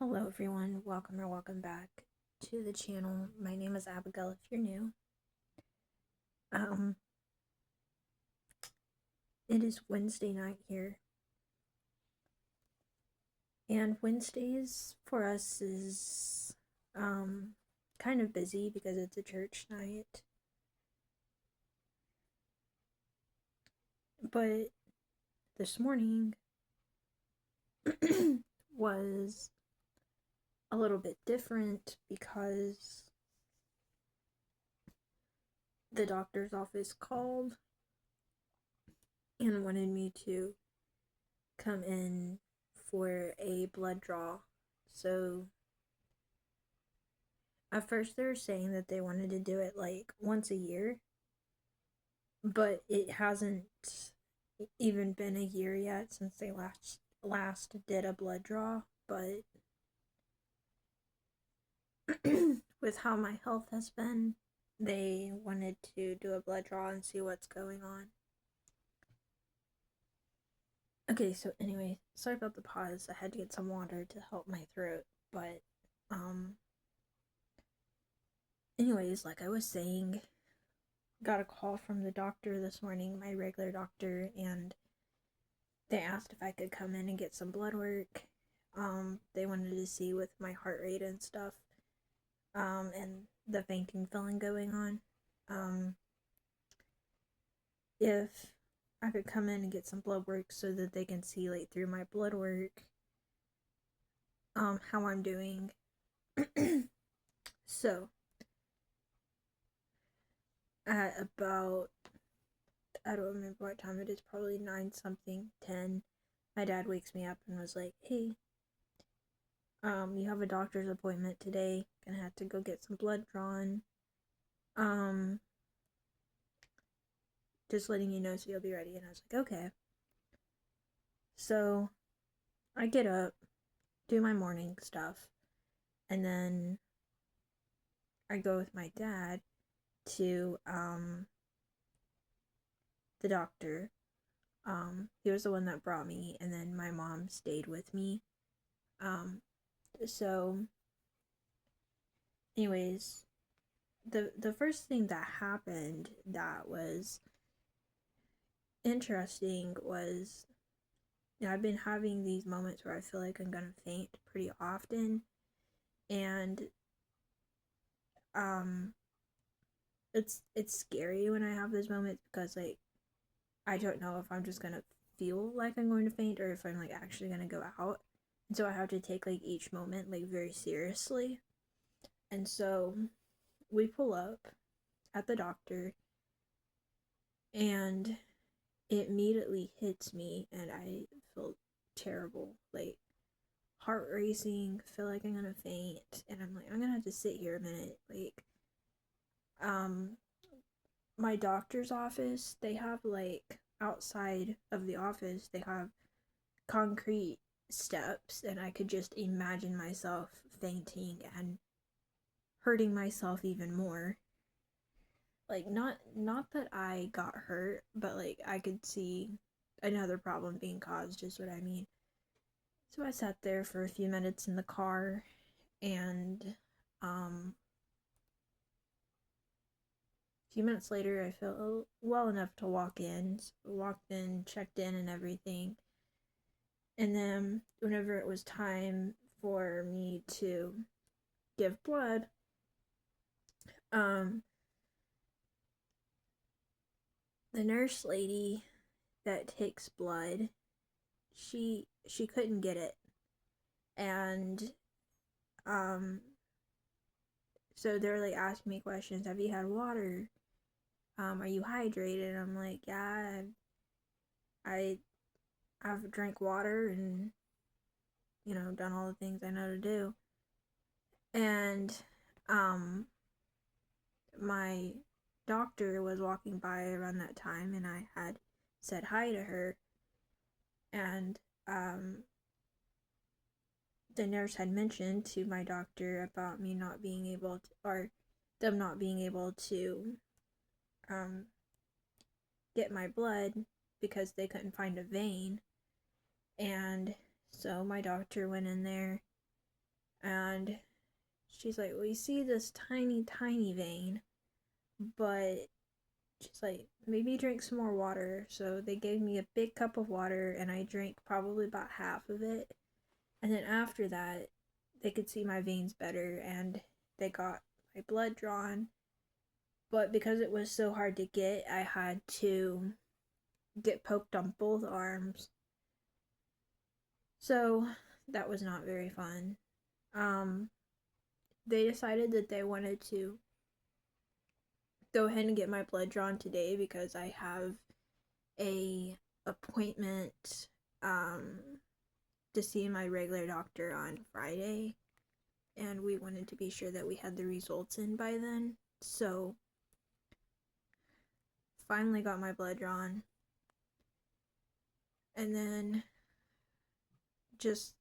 Hello everyone, welcome or welcome back to the channel. My name is Abigail if you're new. Um, it is Wednesday night here. And Wednesdays for us is kind of busy because it's a church night. But this morning was a little bit different because the doctor's office called and wanted me to come in for a blood draw. So at first they were saying that they wanted to do it like once a year, but it hasn't even been a year yet since they last did a blood draw. But with how my health has been, they wanted to do a blood draw and see what's going on. Okay, so anyway, sorry about the pause. I had to get some water to help my throat, but anyways, like I was saying, got a call from the doctor this morning, my regular doctor, and they asked if I could come in and get some blood work. They wanted to see with my heart rate and stuff, and the fainting feeling going on. If I could come in and get some blood work so that they can see like through my blood work, how I'm doing. So at about, I don't remember what time it is, probably 9 something, 10, my dad wakes me up and was like, hey, you have a doctor's appointment today, gonna have to go get some blood drawn. Just letting you know so you'll be ready. And I was like, okay. So I get up, do my morning stuff, and then I go with my dad to the doctor. He was the one that brought me, and then my mom stayed with me. So anyways, the first thing that happened that was interesting was, I've been having these moments where I feel like I'm gonna faint pretty often, and it's scary when I have those moments because like I don't know if I'm just gonna feel like I'm going to faint or if I'm like actually gonna go out. And so I have to take like each moment like very seriously. And so we pull up at the doctor and it immediately hits me and I feel terrible. Like heart racing, feel like I'm gonna faint, and I'm like, I'm gonna have to sit here a minute. Like, my doctor's office, they have like outside of the office, they have concrete steps, and I could just imagine myself fainting and hurting myself even more. Like not that I got hurt, but like I could see another problem being caused, is what I mean. So I sat there for a few minutes in the car and a few minutes later I felt well enough to walk in. So walked in, checked in and everything. And then whenever it was time for me to give blood, um the nurse lady that takes blood, she couldn't get it. And so they're like asking me questions. Have you had water? Are you hydrated? I'm like, yeah, I I've drank water and done all the things I know to do. And my doctor was walking by around that time and I had said hi to her, and the nurse had mentioned to my doctor about me not being able to, or them not being able to get my blood because they couldn't find a vein. And so my doctor went in there And she's like, we see this tiny, tiny vein, but she's like, maybe drink some more water. So they gave me a big cup of water, and I drank probably about half of it. And then after that, they could see my veins better, and they got my blood drawn. But because it was so hard to get, I had to get poked on both arms. So that was not very fun. Um, they decided that they wanted to go ahead and get my blood drawn today because I have a appointment um to see my regular doctor on Friday, and we wanted to be sure that we had the results in by then. So finally got my blood drawn, and then just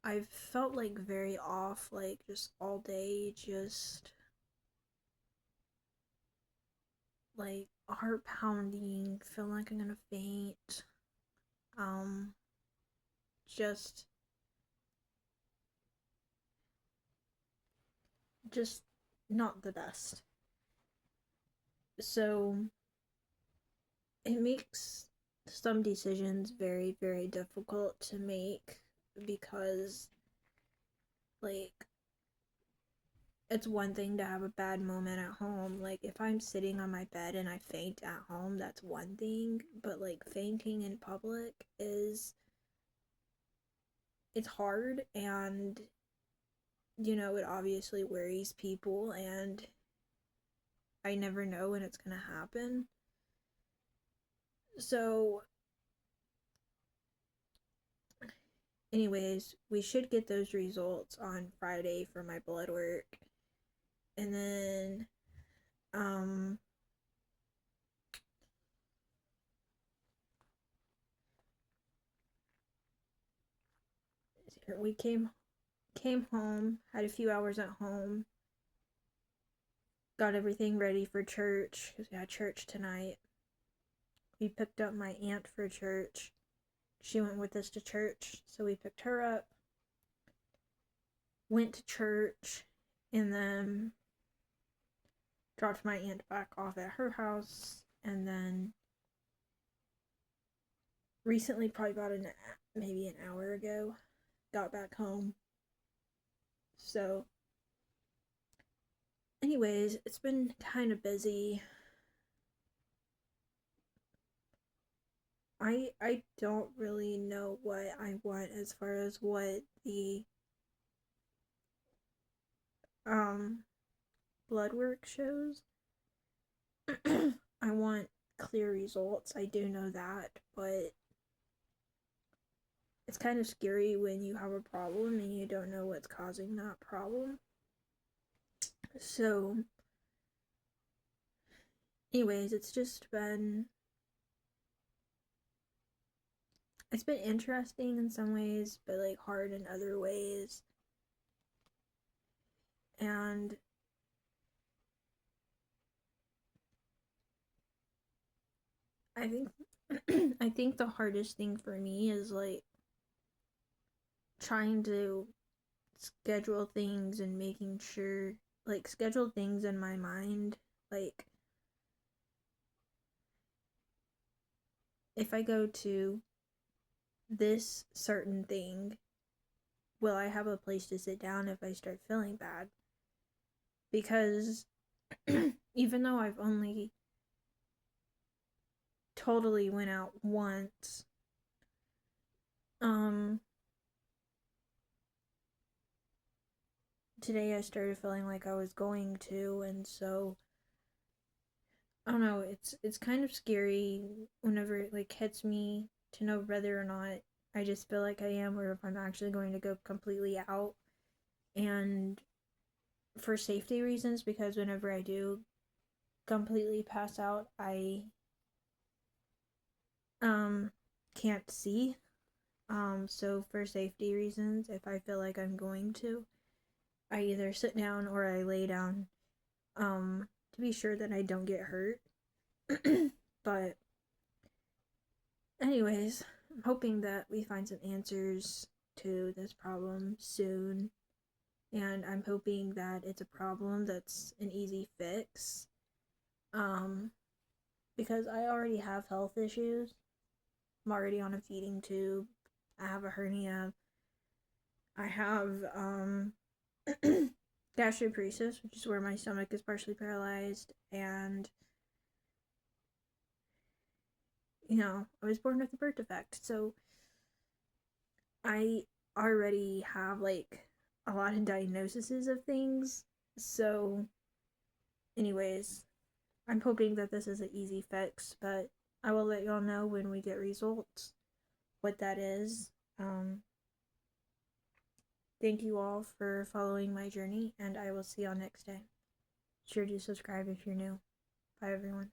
I've felt like very off, like just all day, just like heart pounding, feeling like I'm gonna faint. Um, just just not the best. So it makes some decisions very, very difficult to make because, like, it's one thing to have a bad moment at home. Like, if I'm sitting on my bed and I faint at home, that's one thing. But, like, fainting in public it's hard, and, it obviously worries people, and I never know when it's gonna happen. So, anyways, we should get those results on Friday for my blood work. And then um we came home, had a few hours at home, got everything ready for church because we had church tonight. We picked up my aunt for church. She went with us to church, so we picked her up, went to church, and then dropped my aunt back off at her house, and then recently, probably about maybe an hour ago, got back home. So anyways, it's been kind of busy. I don't really know what I want as far as what the um blood work shows. I want clear results. I do know that, but it's kind of scary when you have a problem and you don't know what's causing that problem. So, anyways, it's been interesting in some ways, but like hard in other ways. And I think I think the hardest thing for me is like trying to schedule things and making sure, like, schedule things in my mind, like if I go to this certain thing, will I have a place to sit down if I start feeling bad? Because even though I've only totally went out once, um today I started feeling like I was going to, and so I don't know, it's kind of scary whenever it like hits me to know whether or not I just feel like I am, or if I'm actually going to go completely out. And for safety reasons, because whenever I do completely pass out, I can't see. So for safety reasons, if I feel like I'm going to, I either sit down or I lay down, to be sure that I don't get hurt. But anyways, I'm hoping that we find some answers to this problem soon, and I'm hoping that it's a problem that's an easy fix. Because I already have health issues. I'm already on a feeding tube. I have a hernia. I have gastroparesis, which is where my stomach is partially paralyzed, and I was born with a birth defect, so I already have like a lot of diagnoses of things. So, anyways, I'm hoping that this is an easy fix, but I will let y'all know when we get results what that is. Thank you all for following my journey, and I will see y'all next day. Sure to subscribe if you're new. Bye, everyone.